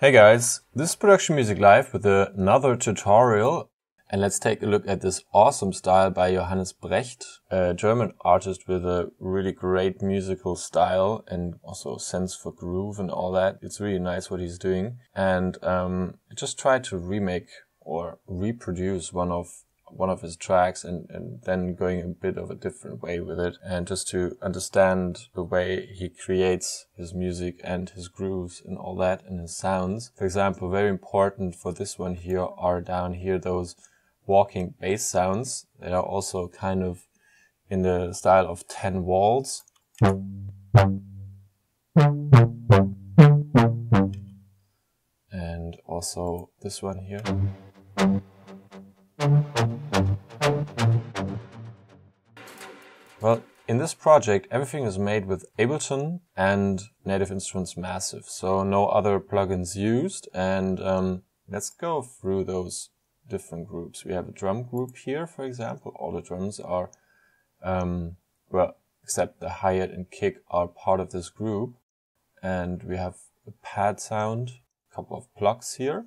Hey guys, this is Production Music Live with another tutorial, and let's take a look at this awesome style by Johannes Brecht, a German artist with a really great musical style and also sense for groove and all that. It's really nice what he's doing, and I just tried to remake or reproduce one of his tracks and then going a bit of a different way with it, and just to understand the way he creates his music and his grooves and all that and his sounds. For example, very important for this one here are down here those walking bass sounds that are also kind of in the style of 10 walls. And also this one here. Well, in this project, everything is made with Ableton and Native Instruments Massive, so no other plugins used. And let's go through those different groups. We have a drum group here, for example. All the drums are, well, except the hi-hat and kick are part of this group. And we have a pad sound, a couple of plugs here,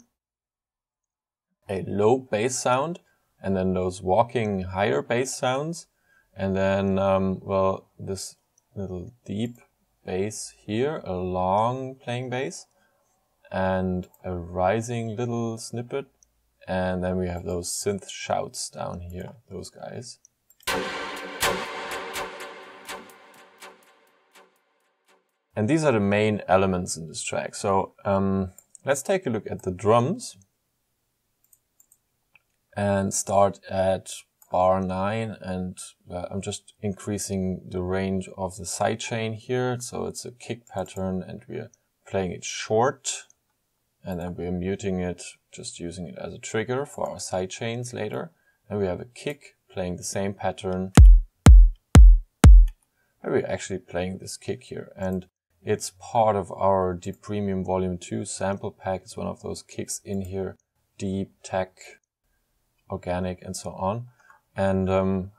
a low bass sound, and then those walking higher bass sounds. And then, well, this little deep bass here, a long playing bass, and a rising little snippet. And then we have those synth shouts down here, those guys. And these are the main elements in this track. So let's take a look at the drums and start at bar 9, and I'm just increasing the range of the sidechain here. So it's a kick pattern and we're playing it short, and then we're muting it, just using it as a trigger for our sidechains later. And we have a kick playing the same pattern. And we're actually playing this kick here, and it's part of our Deep Premium Volume 2 sample pack. It's one of those kicks in here, deep, tech, organic, and so on. And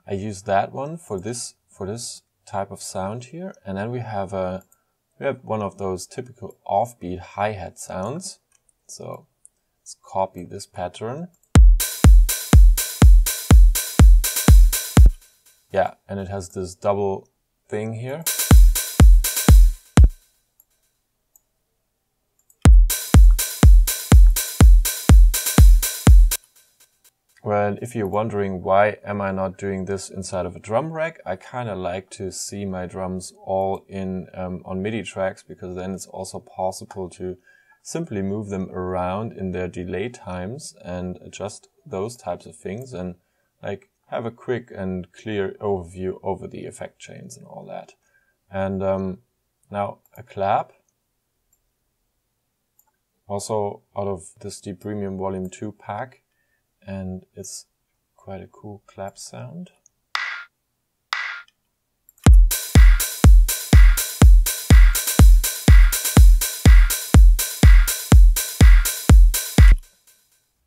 I use that one for this type of sound here. And then we have one of those typical offbeat hi-hat sounds. So let's copy this pattern. Yeah, and it has this double thing here. Well, if you're wondering why am I not doing this inside of a drum rack, I kind of like to see my drums all in on MIDI tracks, because then it's also possible to simply move them around in their delay times and adjust those types of things, and like have a quick and clear overview over the effect chains and all that. And now a clap, also out of this Deep Premium Volume 2 pack. And it's quite a cool clap sound.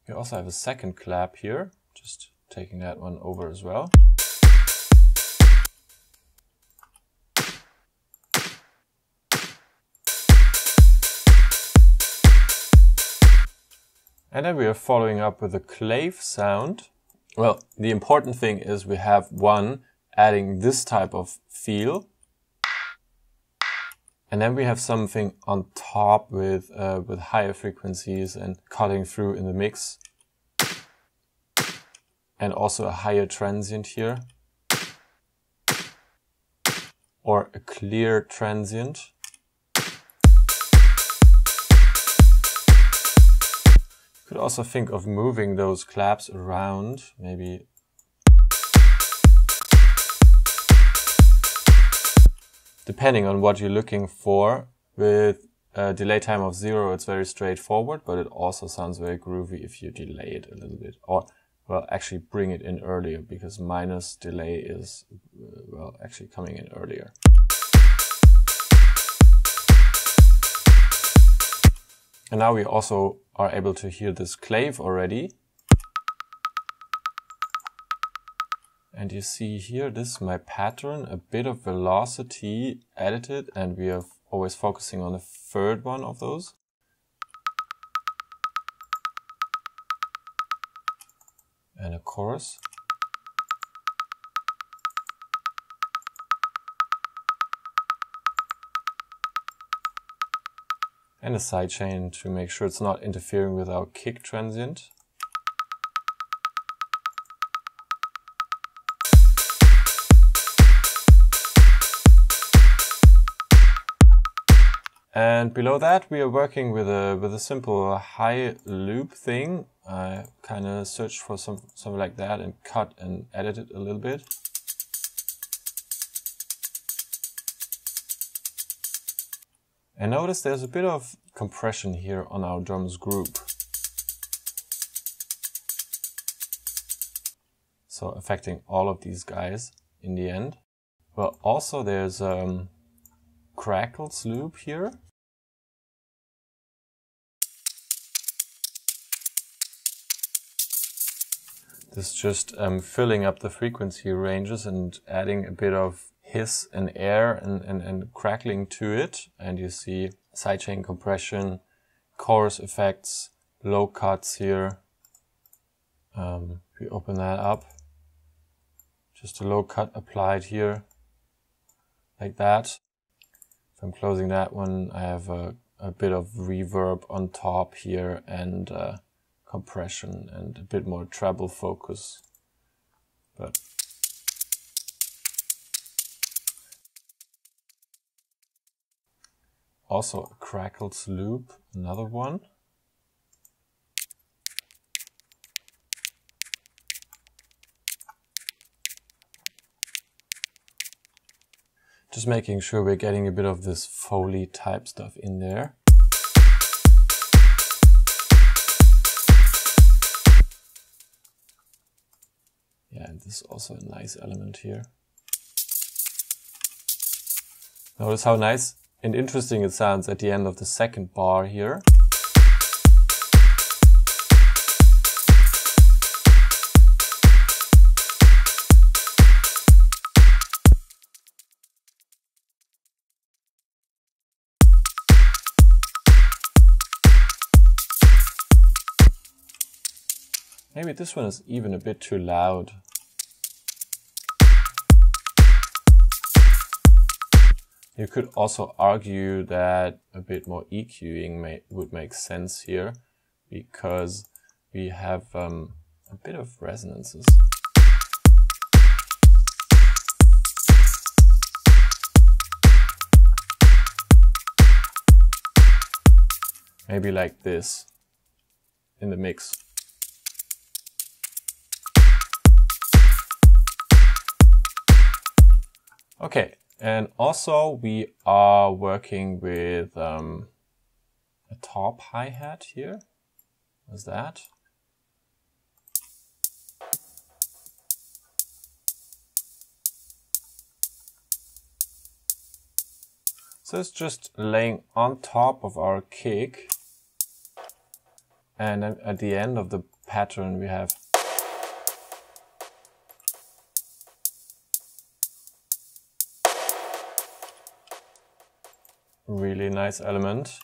You also have a second clap here, just taking that one over as well. And then we are following up with a clave sound. Well, the important thing is we have one adding this type of feel. And then we have something on top with higher frequencies and cutting through in the mix. And also a higher transient here. Or a clear transient. Could also think of moving those claps around, maybe. Depending on what you're looking for. With a delay time of 0, it's very straightforward, but it also sounds very groovy if you delay it a little bit. Or, well, actually bring it in earlier, because minus delay is, well, actually coming in earlier. And now we also are able to hear this clave already. And you see here, this is my pattern, a bit of velocity edited, and we are always focusing on the third one of those. and a chorus. And a sidechain to make sure it's not interfering with our kick transient. And below that, we are working with a simple high loop thing. I kind of searched for something like that and cut and edited a little bit. And notice there's a bit of compression here on our drums group. So affecting all of these guys in the end. But also there's crackles loop here. This is just filling up the frequency ranges and adding a bit of hiss and air and crackling to it. And you see sidechain compression, chorus effects, low cuts here. We open that up. Just a low cut applied here, like that. If I'm closing that one, I have a bit of reverb on top here and compression and a bit more treble focus. But also a crackles loop, another one. Just making sure we're getting a bit of this Foley type stuff in there. Yeah, and this is also a nice element here. Notice how nice and interesting it sounds at the end of the second bar here. Maybe this one is even a bit too loud. You could also argue that a bit more EQing would make sense here, because we have a bit of resonances. Maybe like this in the mix. Okay, and also we are working with a top hi-hat here. What's that? So it's just laying on top of our kick, and then at the end of the pattern we have really nice element.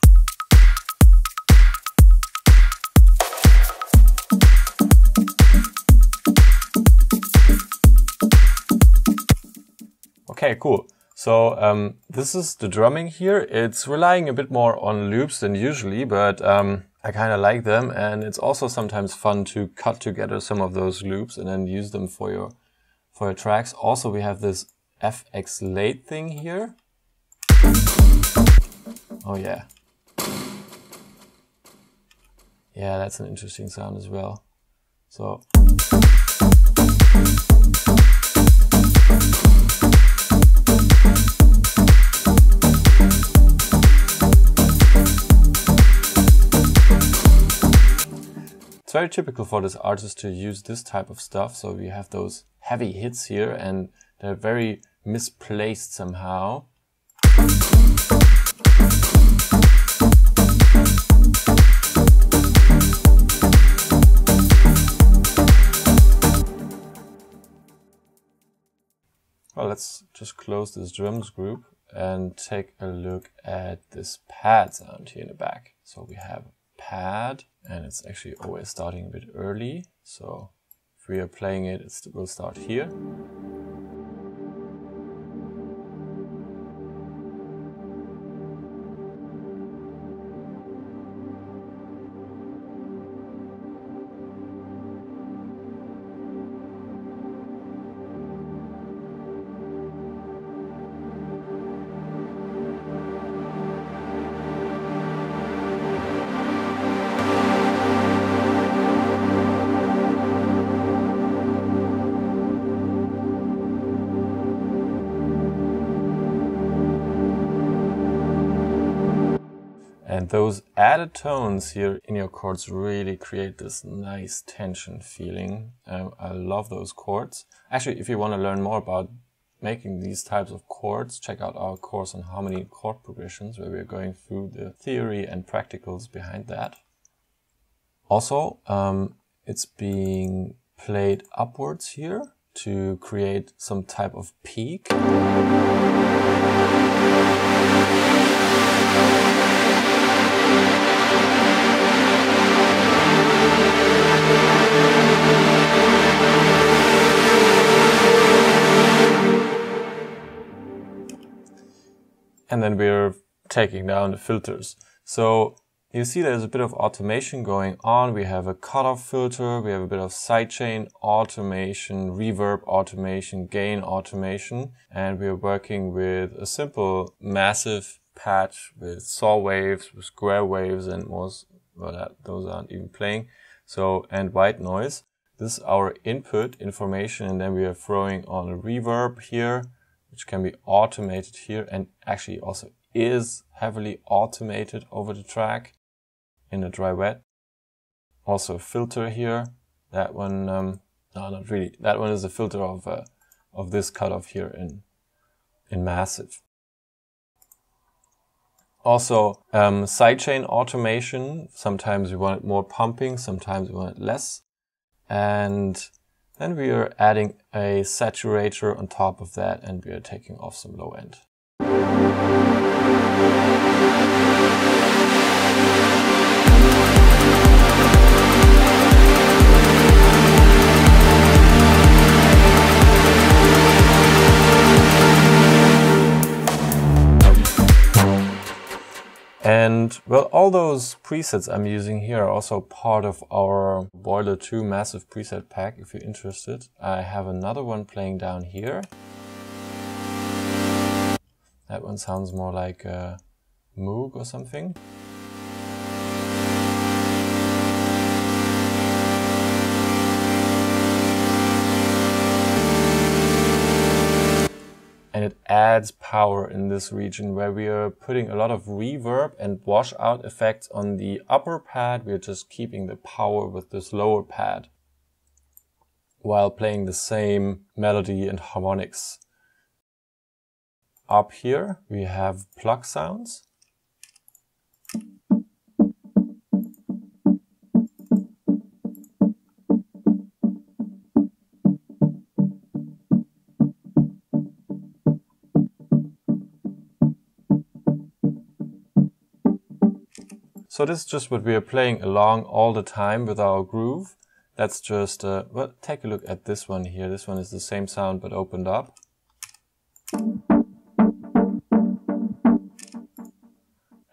Okay, cool. So this is the drumming here. It's relying a bit more on loops than usually, but I kind of like them, and it's also sometimes fun to cut together some of those loops and then use them for your tracks. Also, we have this FX late thing here. Oh yeah. Yeah, that's an interesting sound as well. So it's very typical for this artist to use this type of stuff. So we have those heavy hits here and they're very misplaced somehow. Well, let's just close this drums group and take a look at this pad sound here in the back. So we have a pad, and it's actually always starting a bit early. So If we are playing it, it will start here. And those added tones here in your chords really create this nice tension feeling. I love those chords. Actually, if you want to learn more about making these types of chords, check out our course on harmony chord progressions, where we're going through the theory and practicals behind that. Also, it's being played upwards here to create some type of peak. And then we're taking down the filters. So you see there's a bit of automation going on. We have a cutoff filter, we have a bit of sidechain automation, reverb automation, gain automation, and we're working with a simple massive patch with saw waves, with square waves, and most, well, those aren't even playing. So, and white noise. This is our input information, and then we are throwing on a reverb here, which can be automated here, and actually also is heavily automated over the track in a dry wet. Also a filter here. That one, no, not really. That one is a filter of this cutoff here in massive. Also, sidechain automation. Sometimes we want it more pumping, sometimes we want it less. And then we are adding a saturator on top of that, and we are taking off some low end. And well, all those presets I'm using here are also part of our Boiler 2 massive preset pack. If you're interested, I have another one playing down here. That one sounds more like a Moog or something. And it adds power in this region where we are putting a lot of reverb and washout effects on the upper pad. We're just keeping the power with this lower pad while playing the same melody and harmonics. Up here we have plug sounds. So this is just what we are playing along all the time with our groove. That's just, well, take a look at this one here. This one is the same sound but opened up.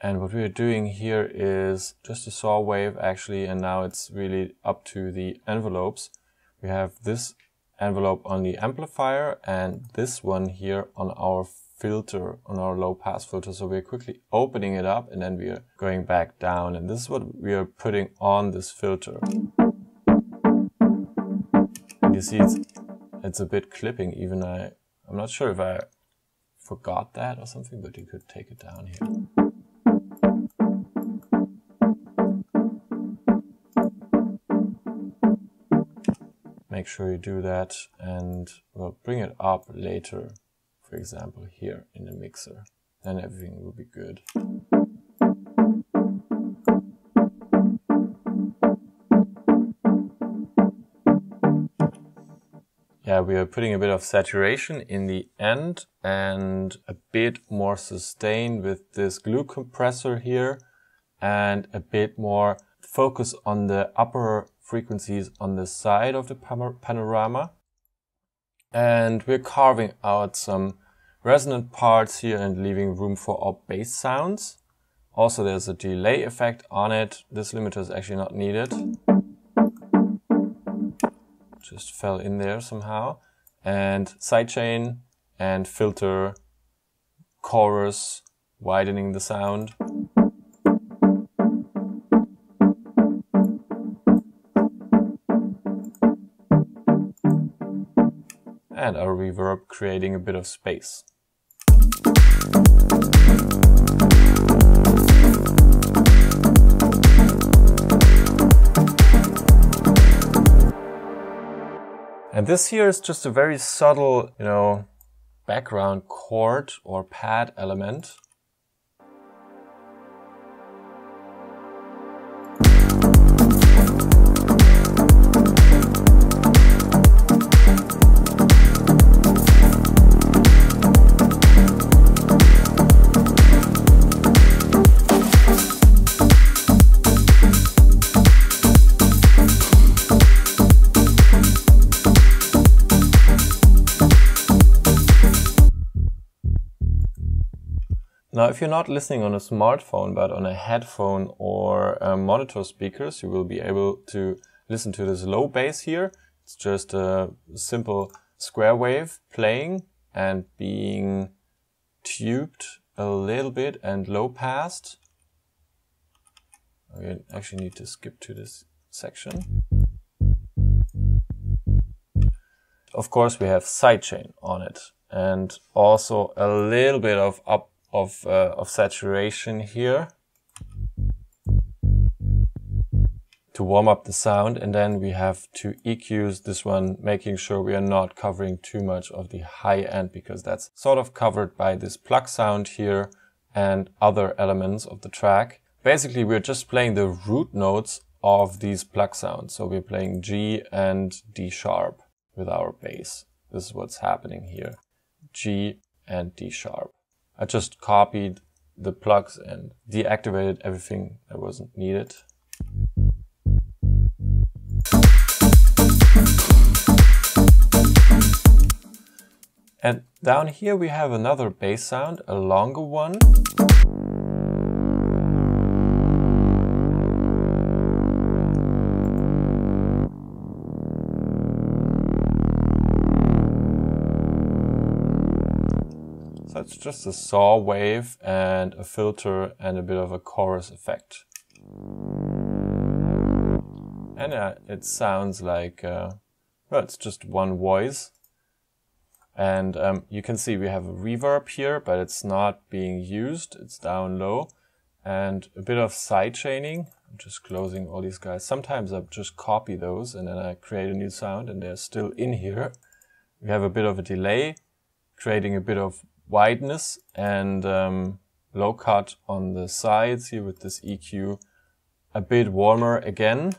And what we're doing here is just a saw wave actually, and now it's really up to the envelopes. We have this envelope on the amplifier and this one here on our filter, on our low pass filter. So we're quickly opening it up and then we are going back down, and this is what we are putting on this filter. And you see it's a bit clipping even. I'm not sure if I forgot that or something, but you could take it down here. Make sure you do that, and we'll bring it up later. For example, here in the mixer, then everything will be good. Yeah, we are putting a bit of saturation in the end and a bit more sustain with this glue compressor here, and a bit more focus on the upper frequencies on the side of the panorama. And we're carving out some resonant parts here and leaving room for our bass sounds. Also, there's a delay effect on it. This limiter is actually not needed. Just fell in there somehow. And sidechain and filter, chorus, widening the sound. And our reverb creating a bit of space. And this here is just a very subtle, background chord or pad element. Now, if you're not listening on a smartphone, but on a headphone or monitor speakers, you will be able to listen to this low bass here. It's just a simple square wave playing and being tubed a little bit and low passed. I actually need to skip to this section. Of course, we have sidechain on it and also a little bit of saturation here to warm up the sound, and then we have to EQs this one, making sure we are not covering too much of the high end, because that's sort of covered by this plug sound here and other elements of the track. Basically, we're just playing the root notes of these plug sounds. So we're playing G and D sharp with our bass. This is what's happening here. G and D sharp. I just copied the plugs and deactivated everything that wasn't needed. And down here we have another bass sound, a longer one. So it's just a saw wave and a filter and a bit of a chorus effect. And it sounds like, well, it's just one voice. And you can see we have a reverb here, but it's not being used. It's down low. And a bit of side chaining. I'm just closing all these guys. Sometimes I just copy those and then I create a new sound and they're still in here. We have a bit of a delay, creating a bit of wideness and low cut on the sides here with this EQ. A bit warmer again.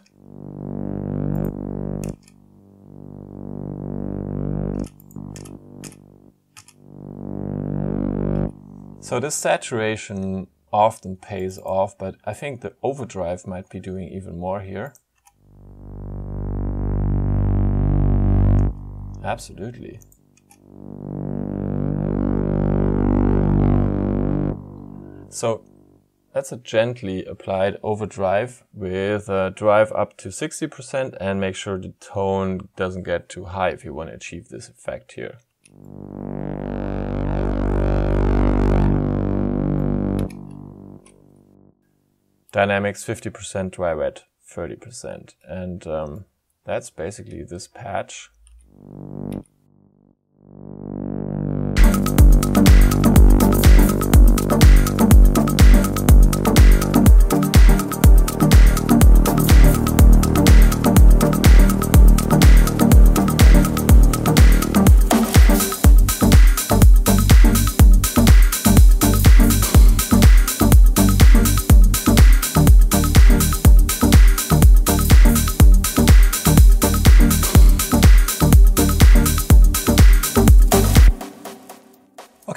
So this saturation often pays off, but I think the overdrive might be doing even more here. Absolutely. So that's a gently applied overdrive with a drive up to 60% and make sure the tone doesn't get too high if you want to achieve this effect here. Dynamics 50%, dry wet 30%. And that's basically this patch.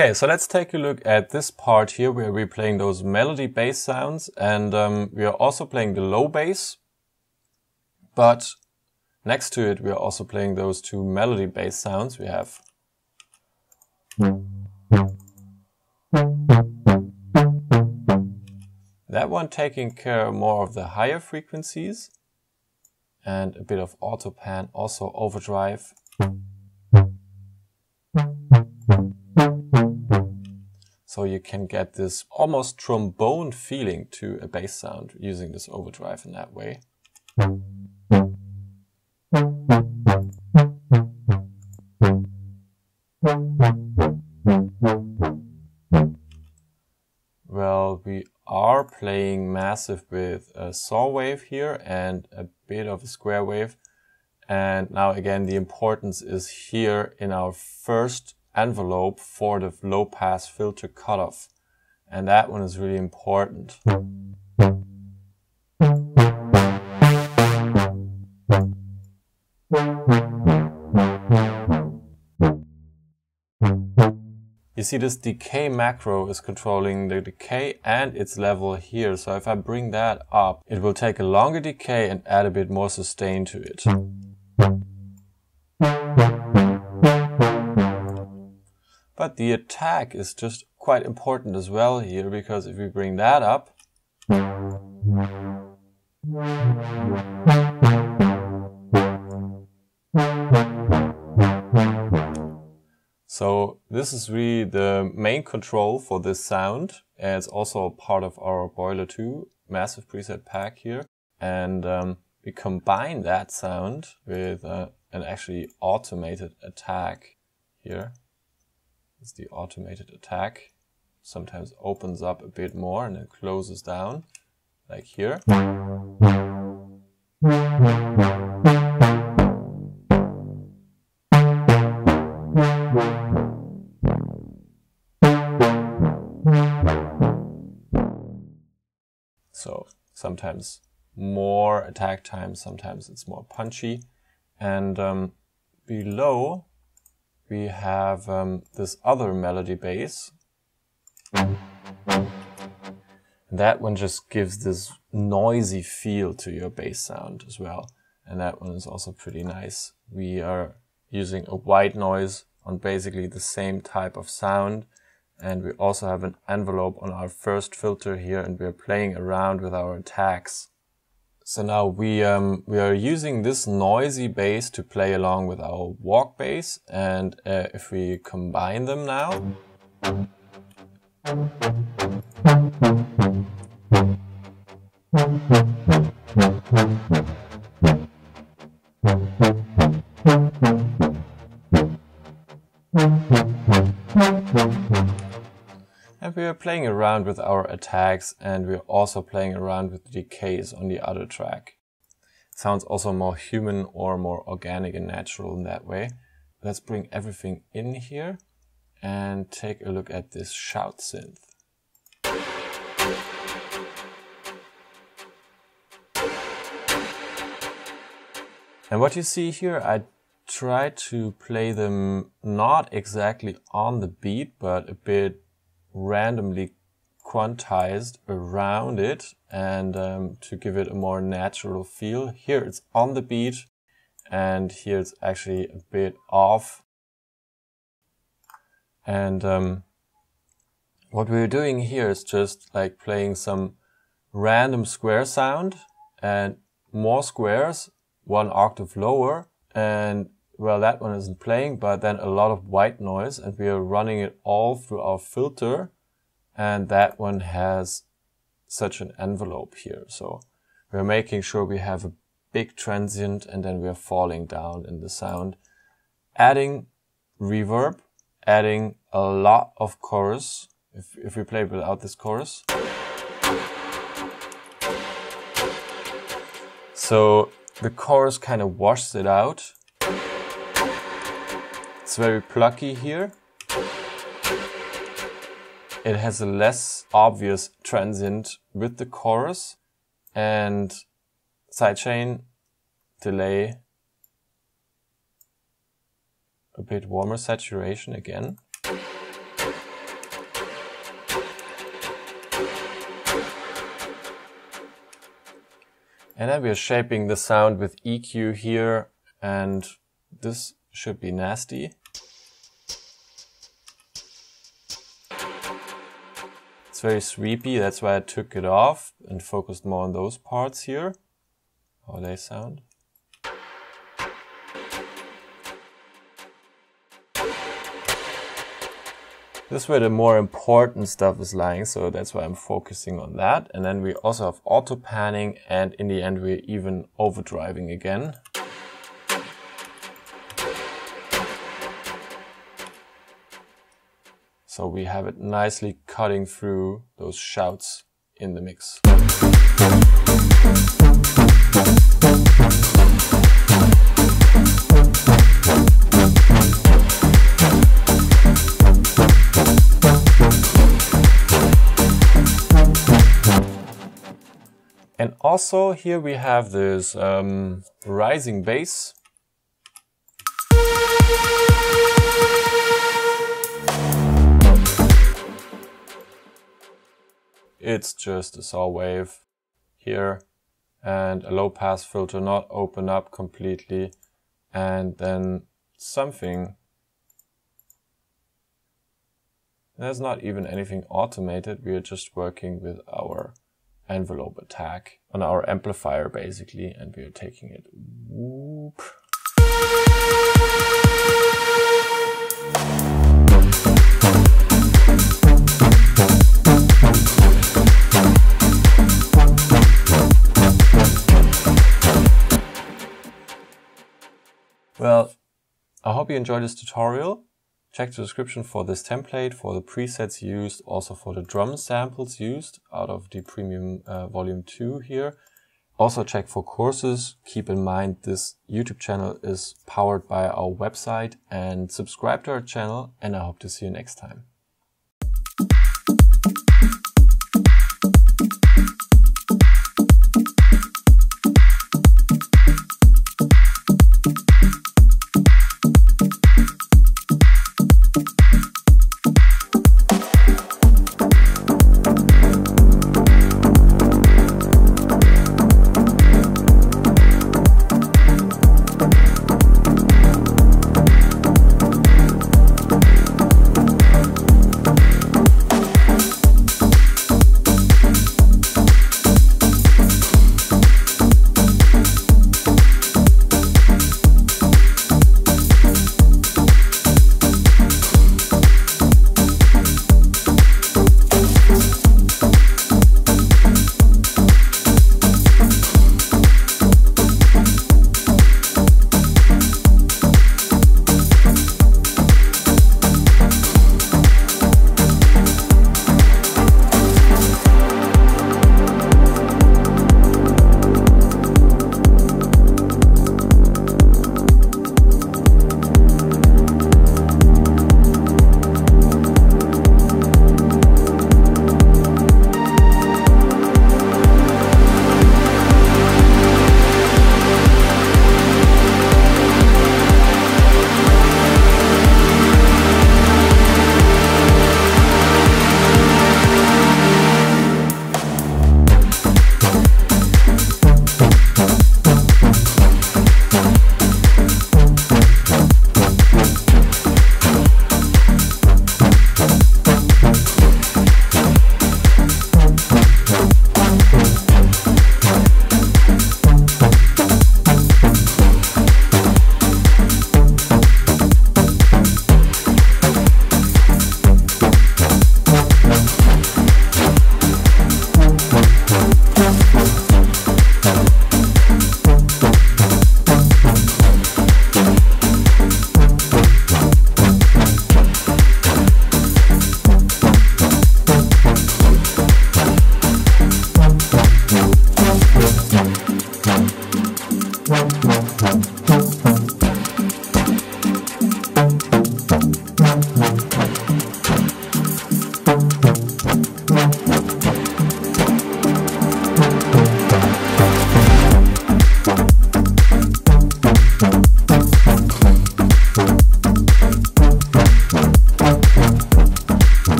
Okay, so let's take a look at this part here where we're playing those melody bass sounds, and we are also playing the low bass. But next to it, we are also playing those two melody bass sounds. We have that one taking care more of the higher frequencies, and a bit of auto pan, also overdrive. So you can get this almost trombone feeling to a bass sound using this overdrive in that way. Well, we are playing massive with a saw wave here and a bit of a square wave. And now again, the importance is here in our first envelope for the low pass filter cutoff. And that one is really important. You see, this decay macro is controlling the decay and its level here. So if I bring that up, it will take a longer decay and add a bit more sustain to it. But the attack is just quite important as well here, because if we bring that up, so this is really the main control for this sound. And it's also a part of our Boiler 2 massive preset pack here. And we combine that sound with an actually automated attack here. It's the automated attack. Sometimes opens up a bit more and then closes down, like here. So sometimes more attack time, sometimes it's more punchy. And below we have this other melody bass. That one just gives this noisy feel to your bass sound as well. And that one is also pretty nice. We are using a white noise on basically the same type of sound. And we also have an envelope on our first filter here, and we are playing around with our attacks. So now we are using this noisy bass to play along with our walk bass, and if we combine them now, and we are playing around with our attacks, and we're also playing around with the decays on the other track. It sounds also more human or more organic and natural in that way. Let's bring everything in here and take a look at this shout synth. And what you see here, I try to play them not exactly on the beat, but a bit randomly quantized around it, and to give it a more natural feel. Here it's on the beat, and here it's actually a bit off. And what we're doing here is just like playing some random square sound and more squares, one octave lower, and well, that one isn't playing, but then a lot of white noise, and we are running it all through our filter, and that one has such an envelope here. So we're making sure we have a big transient, and then we are falling down in the sound, adding reverb, adding a lot of chorus. If we play without this chorus. So the chorus kind of washes it out. It's very plucky here. It has a less obvious transient with the chorus, and sidechain, delay, a bit warmer saturation again. And then we are shaping the sound with EQ here, and this should be nasty. It's very sweepy, that's why I took it off and focused more on those parts here, how they sound. This is where the more important stuff is lying, so that's why I'm focusing on that. And then we also have auto panning, and in the end we're even overdriving again. So we have it nicely cutting through those shouts in the mix. And also here we have this rising bass. It's just a saw wave here and a low pass filter not open up completely, and then something. There's not even anything automated, we are just working with our envelope attack on our amplifier basically, and we are taking it whoop. Well, I hope you enjoyed this tutorial. Check the description for this template, for the presets used, also for the drum samples used out of the Premium Volume 2 here. Also check for courses. Keep in mind this YouTube channel is powered by our website, and subscribe to our channel, and I hope to see you next time.